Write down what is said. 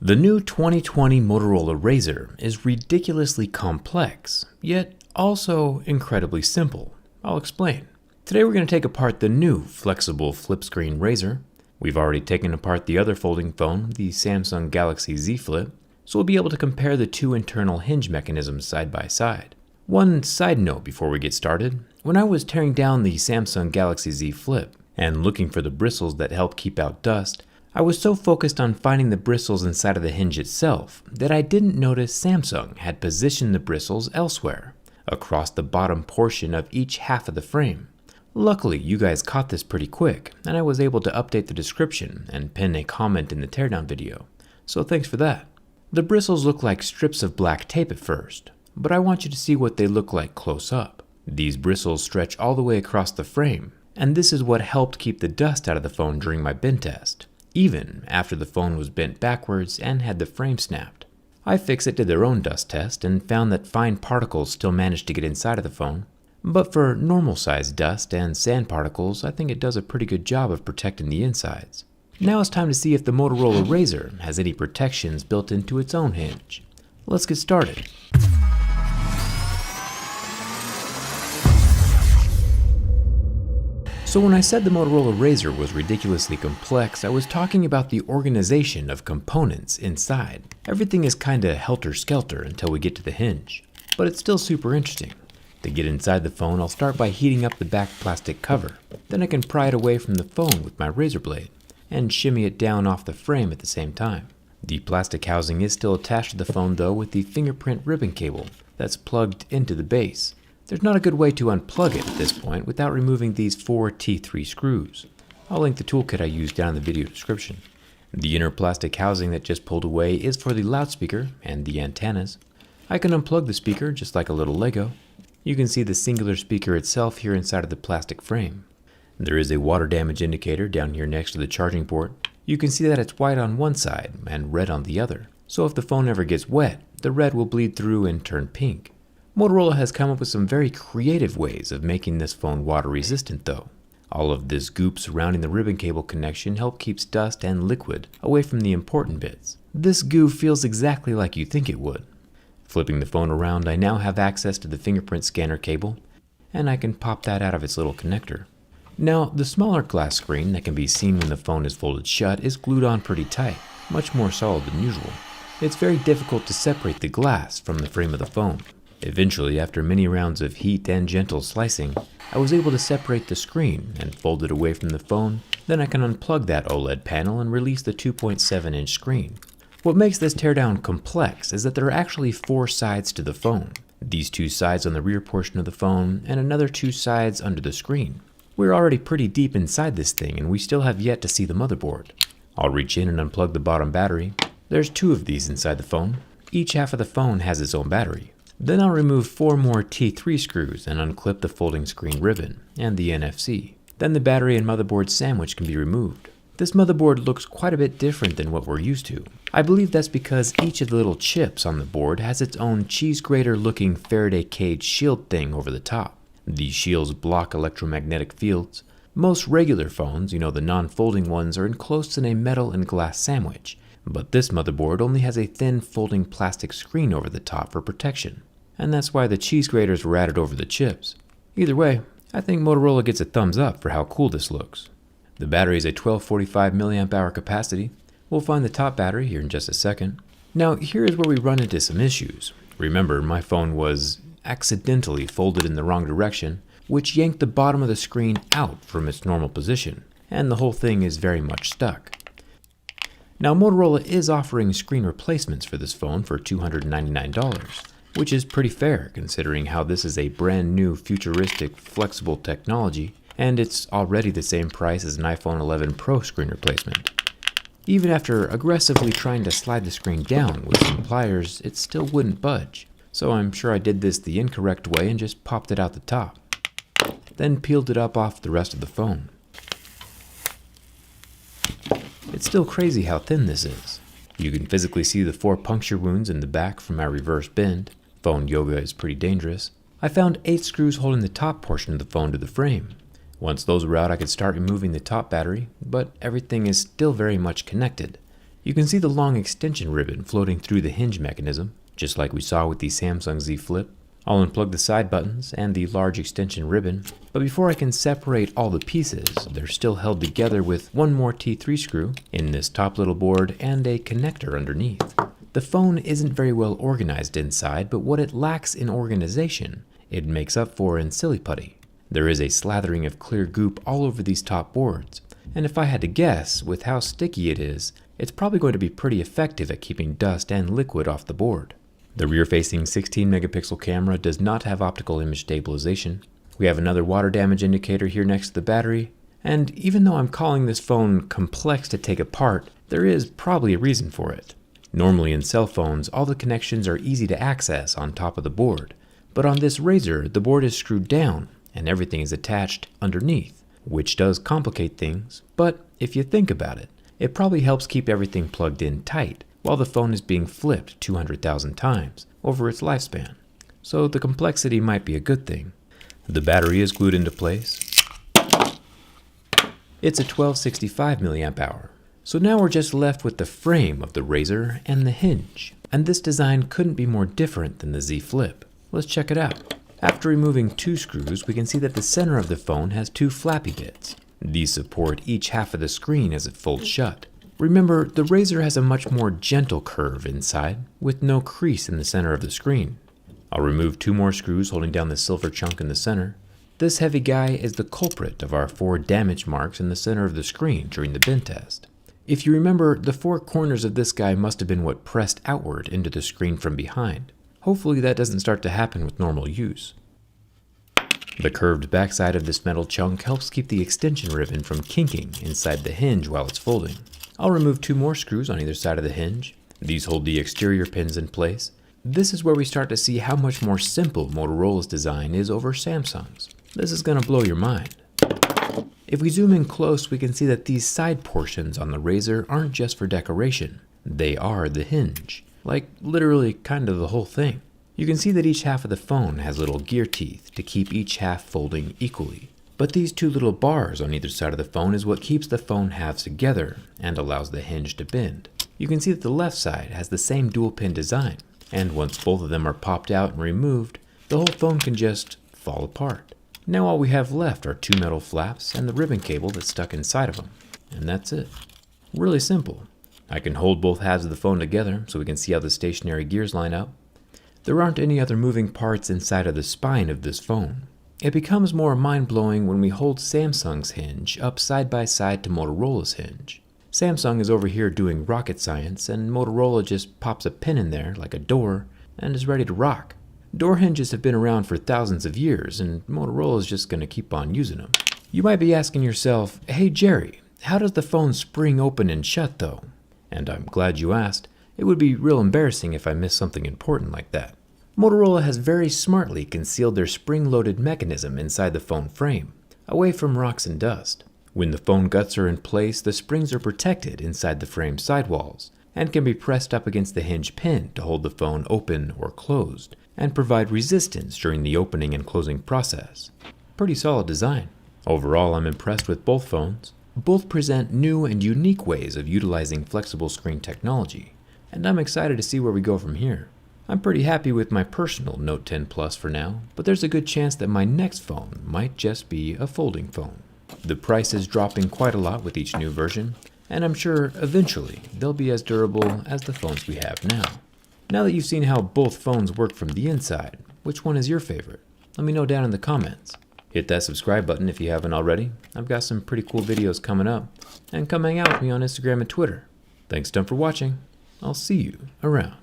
The new 2020 Motorola Razr is ridiculously complex, yet also incredibly simple. I'll explain. Today we're going to take apart the new flexible flip screen Razr. We've already taken apart the other folding phone, the Samsung Galaxy Z Flip, so we'll be able to compare the two internal hinge mechanisms side by side. One side note before we get started, when I was tearing down the Samsung Galaxy Z Flip and looking for the bristles that help keep out dust, I was so focused on finding the bristles inside of the hinge itself that I didn't notice Samsung had positioned the bristles elsewhere, across the bottom portion of each half of the frame. Luckily, you guys caught this pretty quick, and I was able to update the description and pin a comment in the teardown video, so thanks for that. The bristles look like strips of black tape at first, but I want you to see what they look like close up. These bristles stretch all the way across the frame, and this is what helped keep the dust out of the phone during my bend test, even after the phone was bent backwards and had the frame snapped. iFixit did their own dust test and found that fine particles still managed to get inside of the phone, but for normal sized dust and sand particles, I think it does a pretty good job of protecting the insides. Now it's time to see if the Motorola Razr has any protections built into its own hinge. Let's get started. So when I said the Motorola Razr was ridiculously complex, I was talking about the organization of components inside. Everything is kinda helter-skelter until we get to the hinge, but it's still super interesting. To get inside the phone, I'll start by heating up the back plastic cover. Then I can pry it away from the phone with my razor blade and shimmy it down off the frame at the same time. The plastic housing is still attached to the phone though with the fingerprint ribbon cable that's plugged into the base. There's not a good way to unplug it at this point without removing these 4 T3 screws. I'll link the toolkit I used down in the video description. The inner plastic housing that just pulled away is for the loudspeaker and the antennas. I can unplug the speaker just like a little Lego. You can see the singular speaker itself here inside of the plastic frame. There is a water damage indicator down here next to the charging port. You can see that it's white on one side and red on the other. So if the phone ever gets wet, the red will bleed through and turn pink. Motorola has come up with some very creative ways of making this phone water resistant though. All of this goop surrounding the ribbon cable connection helps keep dust and liquid away from the important bits. This goo feels exactly like you think it would. Flipping the phone around, I now have access to the fingerprint scanner cable, and I can pop that out of its little connector. Now, the smaller glass screen that can be seen when the phone is folded shut is glued on pretty tight, much more solid than usual. It's very difficult to separate the glass from the frame of the phone. Eventually, after many rounds of heat and gentle slicing, I was able to separate the screen and fold it away from the phone. Then I can unplug that OLED panel and release the 2.7-inch screen. What makes this teardown complex is that there are actually 4 sides to the phone. These 2 sides on the rear portion of the phone and another 2 sides under the screen. We're already pretty deep inside this thing and we still have yet to see the motherboard. I'll reach in and unplug the bottom battery. There's 2 of these inside the phone. Each half of the phone has its own battery. Then I'll remove 4 more T3 screws and unclip the folding screen ribbon and the NFC. Then the battery and motherboard sandwich can be removed. This motherboard looks quite a bit different than what we're used to. I believe that's because each of the little chips on the board has its own cheese grater looking Faraday cage shield thing over the top. These shields block electromagnetic fields. Most regular phones, the non-folding ones, are enclosed in a metal and glass sandwich. But this motherboard only has a thin folding plastic screen over the top for protection. And that's why the cheese graters were added over the chips. Either way, I think Motorola gets a thumbs up for how cool this looks. The battery is a 1245 mAh capacity. We'll find the top battery here in just a second. Now here is where we run into some issues. Remember, my phone was accidentally folded in the wrong direction, which yanked the bottom of the screen out from its normal position, and the whole thing is very much stuck. Now Motorola is offering screen replacements for this phone for $299, which is pretty fair considering how this is a brand new futuristic flexible technology and it's already the same price as an iPhone 11 Pro screen replacement. Even after aggressively trying to slide the screen down with some pliers, it still wouldn't budge. So I'm sure I did this the incorrect way and just popped it out the top. Then peeled it up off the rest of the phone. It's still crazy how thin this is. You can physically see the 4 puncture wounds in the back from my reverse bend. Phone yoga is pretty dangerous. I found 8 screws holding the top portion of the phone to the frame. Once those were out, I could start removing the top battery, but everything is still very much connected. You can see the long extension ribbon floating through the hinge mechanism, just like we saw with the Samsung Z Flip. I'll unplug the side buttons and the large extension ribbon, but before I can separate all the pieces, they're still held together with one more T3 screw in this top little board and a connector underneath. The phone isn't very well organized inside, but what it lacks in organization, it makes up for in silly putty. There is a slathering of clear goop all over these top boards, and if I had to guess, with how sticky it is, it's probably going to be pretty effective at keeping dust and liquid off the board. The rear-facing 16 megapixel camera does not have optical image stabilization. We have another water damage indicator here next to the battery, and even though I'm calling this phone complex to take apart, there is probably a reason for it. Normally in cell phones, all the connections are easy to access on top of the board, but on this Razr, the board is screwed down and everything is attached underneath, which does complicate things, but if you think about it, it probably helps keep everything plugged in tight while the phone is being flipped 200,000 times over its lifespan. So the complexity might be a good thing. The battery is glued into place. It's a 1265 milliamp hour. So now we're just left with the frame of the Razr and the hinge. And this design couldn't be more different than the Z Flip. Let's check it out. After removing 2 screws, we can see that the center of the phone has 2 flappy bits. These support each half of the screen as it folds shut. Remember, the Razr has a much more gentle curve inside, with no crease in the center of the screen. I'll remove 2 more screws holding down the silver chunk in the center. This heavy guy is the culprit of our 4 damage marks in the center of the screen during the bin test. If you remember, the 4 corners of this guy must have been what pressed outward into the screen from behind. Hopefully that doesn't start to happen with normal use. The curved backside of this metal chunk helps keep the extension ribbon from kinking inside the hinge while it's folding. I'll remove 2 more screws on either side of the hinge. These hold the exterior pins in place. This is where we start to see how much more simple Motorola's design is over Samsung's. This is going to blow your mind. If we zoom in close, we can see that these side portions on the Razr aren't just for decoration. They are the hinge. Like literally kind of the whole thing. You can see that each half of the phone has little gear teeth to keep each half folding equally. But these 2 little bars on either side of the phone is what keeps the phone halves together and allows the hinge to bend. You can see that the left side has the same dual pin design, and once both of them are popped out and removed, the whole phone can just fall apart. Now all we have left are 2 metal flaps and the ribbon cable that's stuck inside of them, and that's it. Really simple. I can hold both halves of the phone together so we can see how the stationary gears line up. There aren't any other moving parts inside of the spine of this phone. It becomes more mind-blowing when we hold Samsung's hinge up side by side to Motorola's hinge. Samsung is over here doing rocket science, and Motorola just pops a pin in there like a door and is ready to rock. Door hinges have been around for thousands of years, and Motorola is just going to keep on using them. You might be asking yourself, hey Jerry, how does the phone spring open and shut though? And I'm glad you asked. It would be real embarrassing if I missed something important like that. Motorola has very smartly concealed their spring-loaded mechanism inside the phone frame, away from rocks and dust. When the phone guts are in place, the springs are protected inside the frame sidewalls, and can be pressed up against the hinge pin to hold the phone open or closed, and provide resistance during the opening and closing process. Pretty solid design. Overall, I'm impressed with both phones. Both present new and unique ways of utilizing flexible screen technology, and I'm excited to see where we go from here. I'm pretty happy with my personal Note 10 Plus for now, but there's a good chance that my next phone might just be a folding phone. The price is dropping quite a lot with each new version, and I'm sure eventually they'll be as durable as the phones we have now. Now that you've seen how both phones work from the inside, which one is your favorite? Let me know down in the comments. Hit that subscribe button if you haven't already. I've got some pretty cool videos coming up, and come hang out with me on Instagram and Twitter. Thanks a ton for watching. I'll see you around.